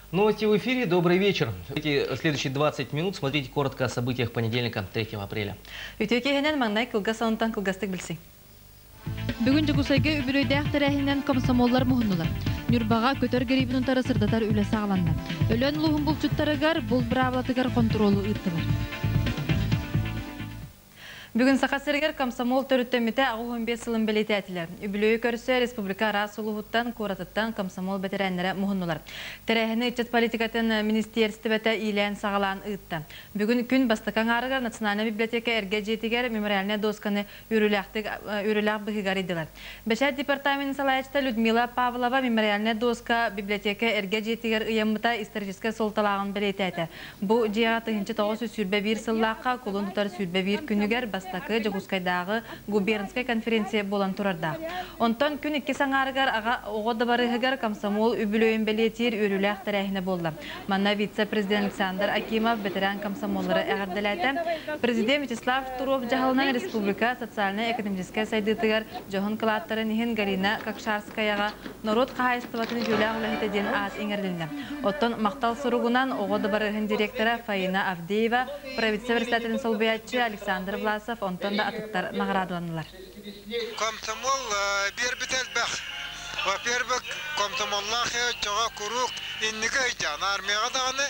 Новости в эфире. Добрый вечер. Эти следующие 20 минут смотрите коротко о событиях понедельника, 3 апреля. Бүгін жүгісайға үбірөйдәқ тәрәхінен комсомоллар мұхынылар. Нүрбаға көтер герибін ұтары сырдатар үлесі ағыланна. Өлен лұғын бұл чүттарығар, бұл бравлатығар контролу ұйттылар. Бүгін сақасыргер комсомол төріттеміте ағуын бес сылын білеті әтілер. Үбілөйі көрісі республика рас ұлығыттан, қоратыттан комсомол бәтерәнлері мұхынылар. Тәрәхіні үтчет политикатын министерсті бәті илән сағалан ұйтты. Бүгін күн бастықан арығар Национальный библиотека әрге жетігер мемориальне досканы үріләқ бұғығар еділер. Бәшәр департамент салайчыта Людмила Павлова мемориальне доска библиотека әрге жетігер ұйамыта историческа солталағын білеті әті. Бұ жиға тұхынчы тоғыз сүрбе бір сыллаққа қолын тұтар сүрбе бір күнігер бастақы Жығускайдағы губернскай конференция болан тұрарда. Онтан күн ikki саңарығар оғыды барығығар комсомол үбілөйін білетер өріләқ тәрәхіне болды. Манна вице-президент Александр Акимов бетеран комсомоллары әғірділәті. Президент Вячеслав Туров жағылынан республика социально-экономическая сайдытығар жоғын қылаттарын ехін Галина Кокшарскаяға народ қағайыстыватын жөләқ үләхетеден ат еңірділді. Оттан мақтал сұрығынан оғыды барығын директора Фаина Авдеева, правительство председателін солбиятчы Александр Власов, онтан да атықтар нағырадуанылар. Комсомол бербітел бәқ. Во-первых, комсомоллахы чоға күрук иннеге жан армияға дағаны,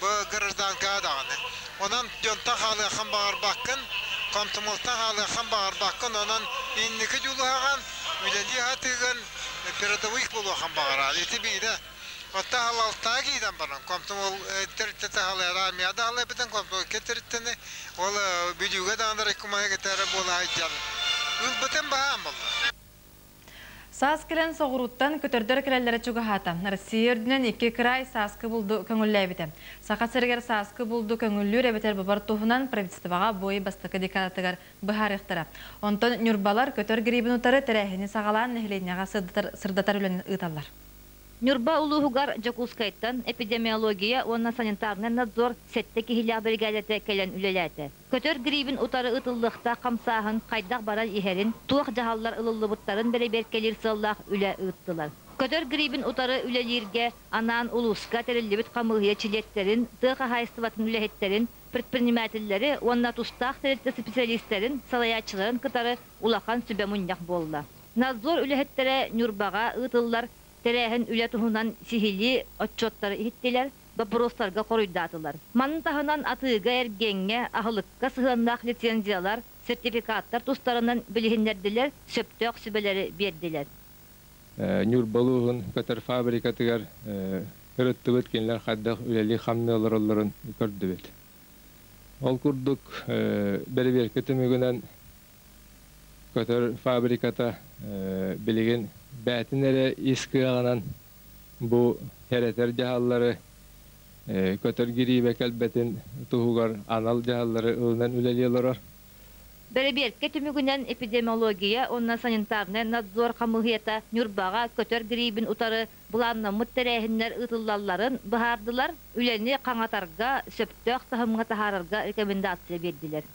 бұл гражданға дағаны. Онан жонта халы қан бағар баққын, комсомолта халы қан бағар баққын, онан иннеге жүліған, үләді атығын передовик болу қан бағарады. Еті бейді. Отта халалтаа кейден баран, комсомол терттеті халы армияда халы бітін комсомол кетірттіні, ол бүдіуге дағандар екімайы кетері болу айджаны. Ул бітін бағам болды. Саас келен соғыруттан көтердер келелері чуғахата. Россия үрдінен 2 край сааскы бұлды көңілі әбеті. Сақасыргер сааскы бұлды көңілі рәбетер бұбар туғынан правительстваға бойы бастықы декадатығар бұхар ектірі. Онтан нүрбалар көтер герибін ұтары тәрәхіне сағалан нәхіленяға сырдатар үлін ұталар. Нюрба улуғығар Жакускайттан эпидемиология, онна санитарный надзор сетті кихилях бригадеті кәлен үлеләті. Көтер грибін ұтары ұтылықта қамсағын қайдақ барар ихерін, туақ жағалар ұлылы бұттарын бәрі беркелер сыллақ үлі ұттылар. Көтер грибін ұтары үлелерге анан улуска тәрілі бүт қамылғия чилеттерін, тұға хайыстыватын үләхеттерін, предпринимателері, онна тұстақ тәрілті специалистерін, салаячыларын кытары улақан сүбе мұньяқ болды. Надзор үләхеттері Нюрбаға ұтылар, Тәрәхін үлі тұхынан сихили отчоттары ихеттелер, бапростарға қоройдатылар. Манын тахынан атыға әргенге, ахылыққа сығандақ лицензиялар, сертификаттар тұстарынан білігіндерділер, сөптөк сүбелері берділер. Нюрбалуғын көтер фабрикатығар үрітті өткенлер қаддақ үлелі қамнылар оларын көрді бет. Ол күрдік бәрі-бер көтімігінен көтер фабриката білеген бәтінері ескі ағынан бұл хәрәтер жағалары көтер гирибе кәлбәтін тұғығар анал жағалары ұлынан үлелелерар. Бәрі-бер көтімігінен эпидемиология, онна санитарный надзор қамылғета Нюрбаға көтер грибін ұтары бұланна мұттәрәхінлер ұтылаларын бұхардылар, үләні қаңатарға, сөптөк тахымға тахарарға рекомендация берділер.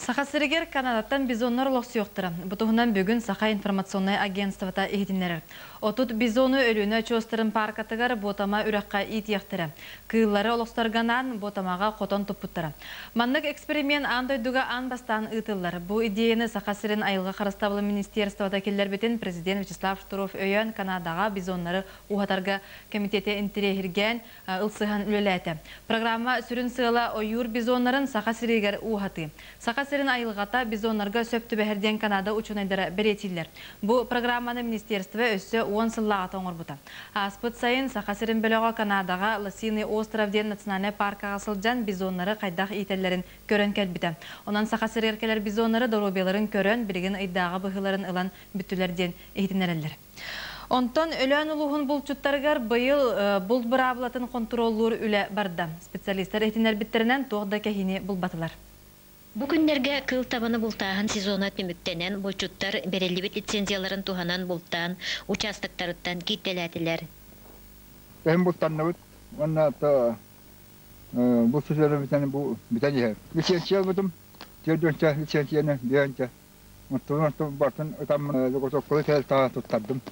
Сақасыргер Канадаттан бизоннар лоқсы yoқтыры. Бұтығынан бүгін Сақа информационный агентствата ехдінлері. Отут бизоны өліні чөстірін паркатығар ботама үрәққа ит яқтыры. Кыыллары олықстарғанан ботамаға қотон тұппыттыры. Маннық эксперимент андойдуға анбастан ұтылар. Бұл идеяны Сақасырын айылға қарыстабылы министерствата келер бетін президент Вячеслав Туров өйен Канадаға бизоннары ұғатарға комитеті интерехірген ұлсыған үлеләті. Программа сүрін сығыла ойыр бизоннарын Сақасыргер ұғаты. Сырын айылғата бизонларға сөпті бәхерден Канада учунайдары беретілер. Бұл программаны министерстве өссі 10 сыллаға тоңыр бұта. Аспыт сайын Сақасырын бөліға Канадаға Лосиный островден национальный паркаға сылжан бизонлары қайдақ ителерін көрін кәлбіті. Онан Сақасыр еркелер бизонлары доробеларын көрін бірген айдағы бұғыларын ылан бүттілерден ехтінерелер. Онтан өлән ұлығын бұл чүттарғар бұйыл бұл бұравлатын контроллур үлі барды. Специалистер ехтінер біттерінен тоғда кәхіне бұл батылар. Бүгүннерге кыл табаны бултаһын сезонат мемүктенен болчуттар берелибит лицензияларын туханан бултан участоктарыттан киттеләтиләр. Hem bultanнабыт, онна та бу сүзләре битән яһар. Лицензия бутым, җөрдөнчә лицензияны бирәнчә. Мактан бартын там зоготок колы та туттардым.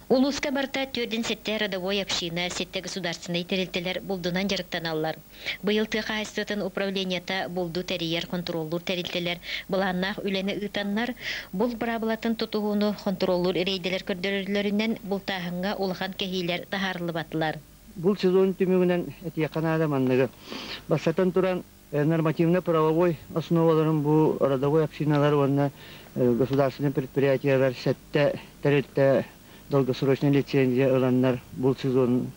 Улуска барта түрден сетте родовой община, сетте государственный терилтелер булдунан жарыктан аллар. Быйыл тыға айстытын управленията булду терриер контроллур терилтелер бұланнақ үлені ытаннар, бұл брабылатын тутуғуну контроллур рейделер көрдөрүлөрүнен бултағынға улахан кехилер тахарлы батылар. Бұл сезон түмігінен әтия қанада манныгы. Басатан туран нормативно-правовой основаларын бұл родовой общиналар онна государственный предприятиялар сетте терилте долгосрочный лицензия ыланнар бұл сезон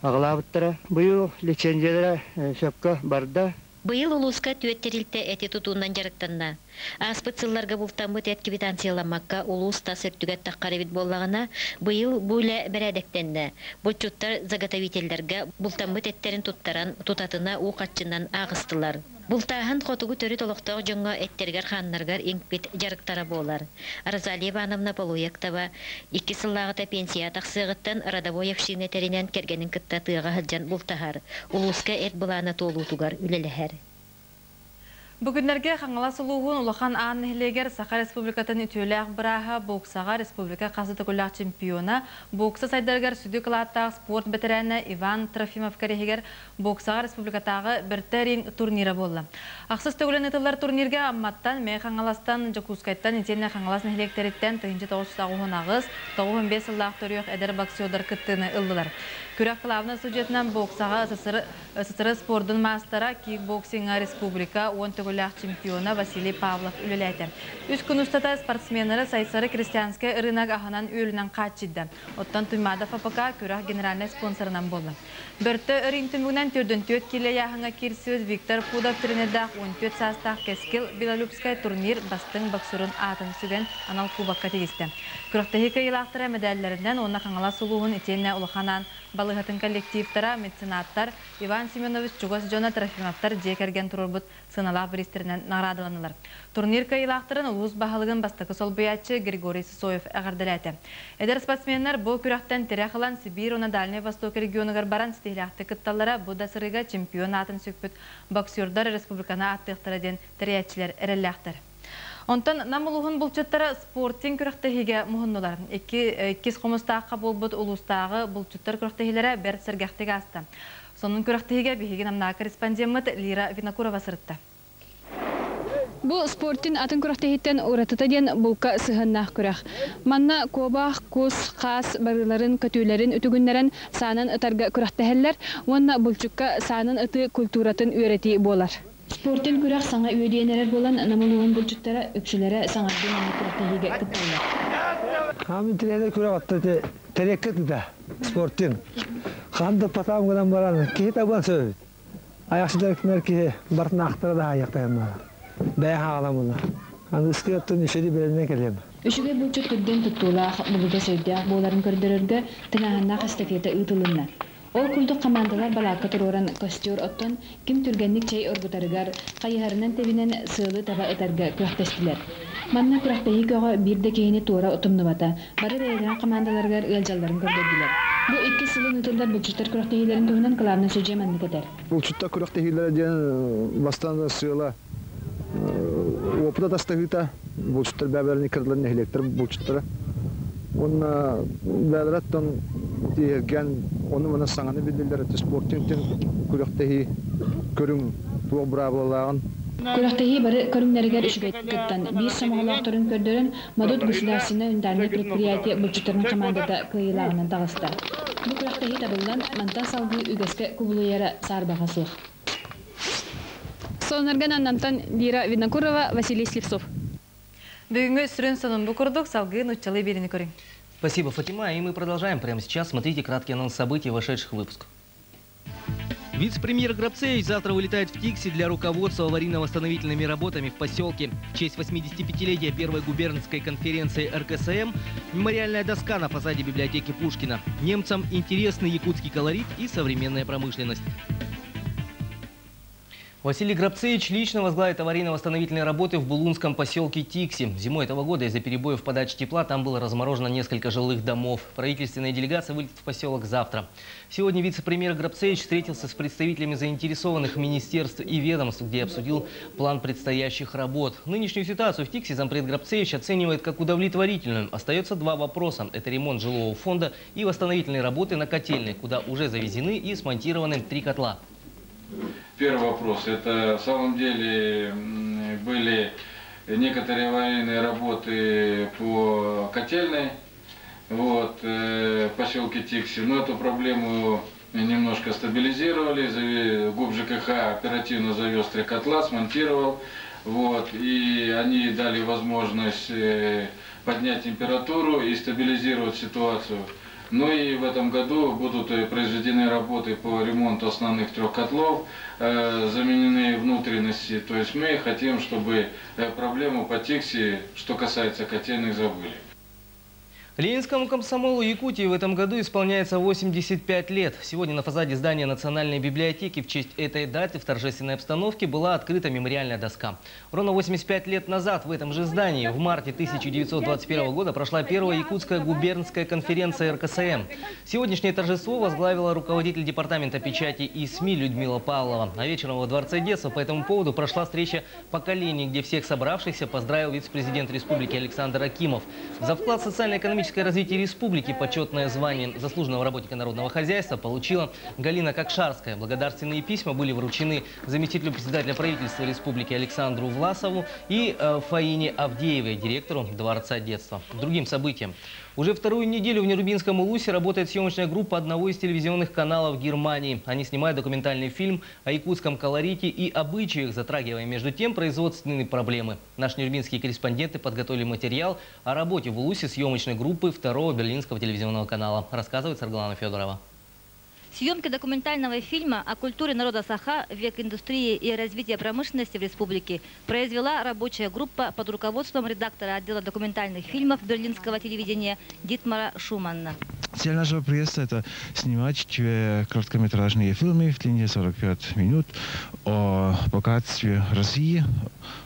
ағылабыттыра. Бұйыл лицензиялары шапка барда. Быйыл улуска түеттерилте әти тутуунан жарыктанна. Аспыцылларга бултамбыт әт квитанцияламакка улус тасыртүгәт таққарыбит боллағына быйыл бұйла бәрәдектенді. Бұлчуттар заготовительдерге бултамбыт әттерін тутатына уқатчынан ағыстылар. Бултаһын хотугу төрү толоқтоқ жоңға әттергер ханнаргар иңпит жарыктара болар. Розалия Ивановна Полуектова 2 сыллағыта пенсия тақсығыттан родовой община теринен кергенін кытта тыға хылжан бултахар. Улуска әт бұланы толутугар үлеләхәр. Бүгінлерге қаңала сұлуғын ұлақан ағын Саха Республикатын үтілі бұраға боксаға Республика қасыты күлләқ чемпиона, бокса сайдаргар сүді қылаттағы спорт бәтірәні Иван Трофимов кәрегер боксаға Республикатағы бірті ринг турнирі болды. Ақсыз төгілін ұтылар турнирге амматтан, мәй қаңаластан, Жакускайттан, етені қаңаласын электеріттен 1990 ағыз, 95 сыллақ төріғ әдір боксиодар күттіні ұлдылар. Күрәк қылавны сұжетінен боксаға СССР спордың мастера кикбоксинга Республика 10 төгіләқ чемпиона Василий Павлов үліләді. Үз күн ұстата спортсменері сайсары крестьянская рынок ағынан өлінен қатшыды. Оттан Туймадов АПК күрәк генеральный спонсорынан болды. Бірті өрін түмігінен түрдің төт келе яғыңа керсіз Виктор Пудов тренердақ 14 састақ кескіл Белолюбскай турнир бастың боксурын атын сүген анал кубакка тегісті. Күрәқтегі кайылақтыра медальлерінен оны қаңала сұлуғын етене ұлықанан балығатын коллективтара, меценаттар, Иван Семенович Чугас Жона Трофимовтар жекерген тұрырбыт сыналақ біристерінен нағрадыланылар. Турнир кайылақтырын ұлыс бағалығын бастықы сол бұятчы Григорий Сысоев әғарділәті. Әдер спортсменлер бұл күрақтан тірі қылан Сибир, оны Дальний Восток регионығар баран стихляқты күтталара бұда сырыға чемпион атын сөкпіт боксердар республикана аттықтыраден тіриятчілер әрелләқтір. Онтан намылуғын бұлчыттары спорттен күріқтігіге мұхыннулар. Еккіз қомыстаққа болбыт ұлыстағы бұлчыттар күріқтігілері бәрт сіргәқтігі асты. Сонын күріқтігіге бігеген амна корреспондент Лира Винокурова сырытты. Бұл спорттен атын күріқтігіттен ұратыта ден бұлқа сығыннақ күріқ. Манна кобақ, көз, қас, барыларын, көтілерін, үтігінлерін саңын ұтарға күріқтігілер, онна бұлчыққа саңын ұты культуратын өреті болар. Спорттен күрәк саңа өйдейенерер болан намылуын бұлчыттары өкшілері саңардың күрәктігіге күтталар. Хамын тренер күрәк атты тәреккет да спорттен. Қанды патам ғынан бараны, кейі табан сөйт. Аяқшыдар күнер кейі бартын ақтыры да аяқтайын бара. Бәйі қағалам бұлар. Қанды үскі өттің үшеді беліне келем. Үшіге бұлчыт түрден тұттулақ, бұлда сөйдіяқ боларын көрдірерге тыңағынақ эстафета ұйтылынна. Ол күлді командалар балаққа тұроран костер оттан кім түргенник чай оргутарыгар, қайығарынан тебінен сылы таба этарға күрәқтестілер. Манна күрәқтегі көға бірді кейіне туора отымны бата, бары бәйдіған командаларғар ұялжаларын көрдірділер. Бұл екі сылын ұтылдар бұлчыттар күрәқтегілерін туғынан қылавны сөже мәнді кетер. Бұлчытта күрәқтегілері ден бастан сыйла опыта тастағыта бұлчыттар бәбәрін икірлерін электр бұлчыттары. Онна бәліраттан дейген, оны мұна саңаны білділер, спорттен күріқтегі көрің туға бұрабылағын. Күрәқтегі бары көріңлерігер үшігеттіктен бір самағалақтырын көрдерін Мадут государственный үндарный предприятие бұлчыттарының командада күйілағынан тағысты. Бұл күрәқтегі табылдан мантан салғы үгеске күбілуері сарбағасылық. Сонырған аннантан Лира Винокурова, Василий Сливцов. Бүгінгі сүрін сонын бұқырдық, салғын ұтчалы беріні көрің. Спасибо, Фатима. И мы продолжаем прямо сейчас. Смотрите краткий анонс событий, вошедших в выпуск. Вице-премьер Грабцевич завтра вылетает в Тикси для руководства аварийно-восстановительными работами в поселке. В честь 85-летия первой губернской конференции РКСМ мемориальная доска на фасаде библиотеки Пушкина. Немцам интересный якутский колорит и современная промышленность. Василий Грабцевич лично возглавит аварийно-восстановительные работы в булунском поселке Тикси. Зимой этого года из-за перебоев в подаче тепла там было разморожено несколько жилых домов. Правительственная делегация вылетит в поселок завтра. Сегодня вице-премьер Грабцевич встретился с представителями заинтересованных министерств и ведомств, где обсудил план предстоящих работ. Нынешнюю ситуацию в Тикси зампред Грабцевич оценивает как удовлетворительную. Остается два вопроса. Это ремонт жилого фонда и восстановительные работы на котельной, куда уже завезены и смонтированы 3 котла. Первый вопрос. Это в самом деле были некоторые аварийные работы по котельной в поселке Тикси. Но эту проблему немножко стабилизировали. ГУП ЖКХ оперативно завез 3 котла, смонтировал. И они дали возможность поднять температуру и стабилизировать ситуацию. Ну и в этом году будут произведены работы по ремонту основных 3 котлов, заменены внутренности. То есть мы хотим, чтобы проблему по Тикси, что касается котельных, забыли. Ленинскому комсомолу Якутии в этом году исполняется 85 лет. Сегодня на фасаде здания Национальной библиотеки в честь этой даты в торжественной обстановке была открыта мемориальная доска. Ровно 85 лет назад в этом же здании в марте 1921 года прошла первая якутская губернская конференция РКСМ. Сегодняшнее торжество возглавила руководитель департамента печати и СМИ Людмила Павлова. А вечером во Дворце детства по этому поводу прошла встреча поколений, где всех собравшихся поздравил вице-президент республики Александр Акимов. За вклад в социально-экономическое развитие республики почетное звание заслуженного работника народного хозяйства получила Галина Кокшарская. Благодарственные письма были вручены заместителю председателя правительства республики Александру Власову и Фаине Авдеевой, директору Дворца детства. Другим событием. Уже вторую неделю в Нерубинском Улусе работает съемочная группа одного из телевизионных каналов Германии. Они снимают документальный фильм о якутском колорите и обычаях, затрагивая между тем производственные проблемы. Наши нерубинские корреспонденты подготовили материал о работе в Улусе съемочной группы второго берлинского телевизионного канала. Рассказывает Саргалана Федорова. Съемки документального фильма о культуре народа Саха, век индустрии и развития промышленности в республике произвела рабочая группа под руководством редактора отдела документальных фильмов берлинского телевидения Дитмара Шуманна. Цель нашего приезда – это снимать 2 короткометражные фильмы в длине 45 минут о богатстве России,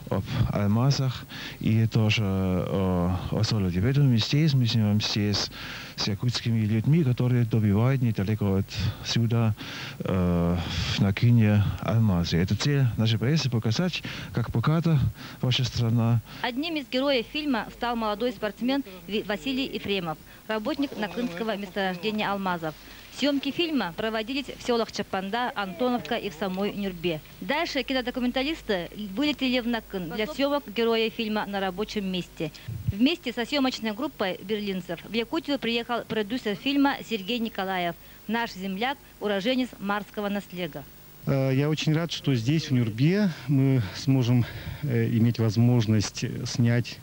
об алмазах и тоже о золоте. В этом месте мы снимаем здесь с якутскими людьми, которые добивают недалеко отсюда на Кине алмазы. Это цель нашей поездки – показать, как богата ваша страна. Одним из героев фильма стал молодой спортсмен Василий Ефремов, работник Накынского месторождения алмазов. Съемки фильма проводились в селах Чапанда, Антоновка и в самой Нюрбе. Дальше кинодокументалисты вылетели в Накын для съемок героя фильма на рабочем месте. Вместе со съемочной группой берлинцев в Якутию приехал продюсер фильма Сергей Николаев, наш земляк, уроженец Марского наслега. Я очень рад, что здесь, в Нюрбе, мы сможем иметь возможность снять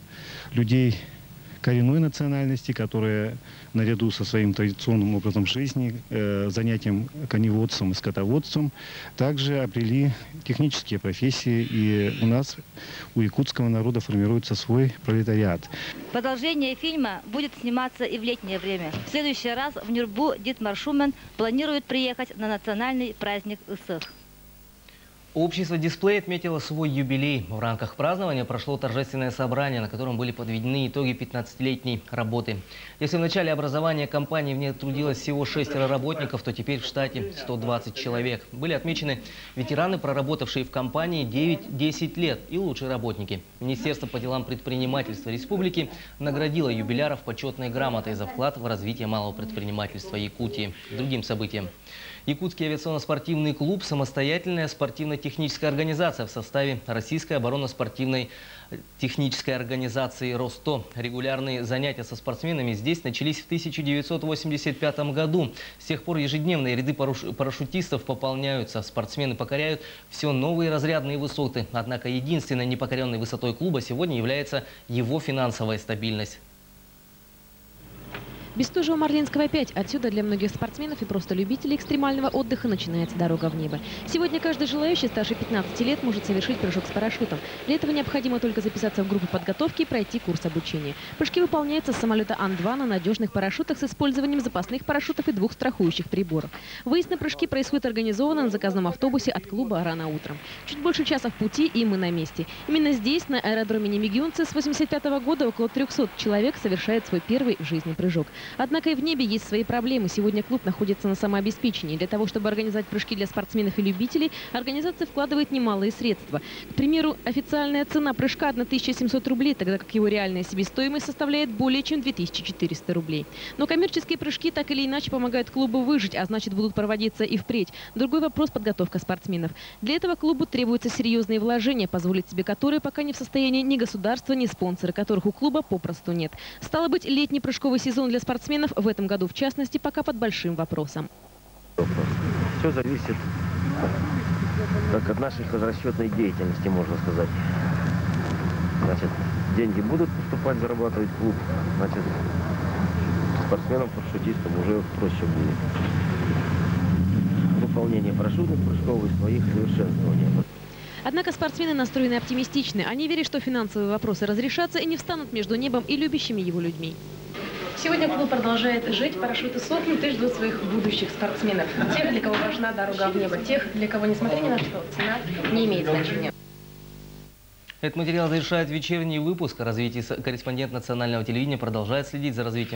людей коренной национальности, которые наряду со своим традиционным образом жизни, занятием коневодством и скотоводством, также обрели технические профессии. И у нас, у якутского народа, формируется свой пролетариат. Продолжение фильма будет сниматься и в летнее время. В следующий раз в Нюрбу Дитмар Шумен планирует приехать на национальный праздник Исых. Общество «Дисплей» отметило свой юбилей. В рамках празднования прошло торжественное собрание, на котором были подведены итоги 15-летней работы. Если в начале образования компании в ней трудилось всего 6 работников, то теперь в штате 120 человек. Были отмечены ветераны, проработавшие в компании 9-10 лет, и лучшие работники. Министерство по делам предпринимательства республики наградило юбиляров почетной грамотой за вклад в развитие малого предпринимательства Якутии. Другим событием. Якутский авиационно-спортивный клуб – самостоятельная спортивно-техническая организация в составе Российской оборонно-спортивной технической организации «Росто». Регулярные занятия со спортсменами здесь начались в 1985 году. С тех пор ежедневные ряды парашютистов пополняются. Спортсмены покоряют все новые разрядные высоты. Однако единственной непокоренной высотой клуба сегодня является его финансовая стабильность. Бестужево Марлинского 5. Отсюда для многих спортсменов и просто любителей экстремального отдыха начинается дорога в небо. Сегодня каждый желающий старше 15 лет может совершить прыжок с парашютом. Для этого необходимо только записаться в группу подготовки и пройти курс обучения. Прыжки выполняются с самолета Ан-2 на надежных парашютах с использованием запасных парашютов и 2 страхующих приборов. Выезд на прыжки происходит организованно на заказном автобусе от клуба рано утром. Чуть больше часа в пути, и мы на месте. Именно здесь, на аэродроме Немигюнце, с 1985 года около 300 человек совершает свой первый в жизни прыжок. Однако и в небе есть свои проблемы. Сегодня клуб находится на самообеспечении. Для того, чтобы организовать прыжки для спортсменов и любителей, организация вкладывает немалые средства. К примеру, официальная цена прыжка 1700 рублей, тогда как его реальная себестоимость составляет более чем 2400 рублей. Но коммерческие прыжки так или иначе помогают клубу выжить, а значит будут проводиться и впредь. Другой вопрос – подготовка спортсменов. Для этого клубу требуются серьезные вложения, позволить себе которые пока не в состоянии ни государство, ни спонсоры, которых у клуба попросту нет. Стало быть, летний прыжковый сезон для спортсменов в этом году, в частности, пока под большим вопросом. Все зависит от нашей расчетной деятельности, можно сказать. Значит, деньги будут поступать, зарабатывать клуб, значит, спортсменам, парашютистам уже проще будет. Выполнение парашютных прыжков и своих совершенствования. Однако спортсмены настроены оптимистично. Они верят, что финансовые вопросы разрешатся и не встанут между небом и любящими его людьми. Сегодня клуб продолжает жить, парашюты сохнут и ждут своих будущих спортсменов. Тех, для кого важна дорога в небо, тех, для кого, несмотря ни на что, цена не имеет значения. Этот материал завершает вечерний выпуск. Корреспондент национального телевидения продолжает следить за развитием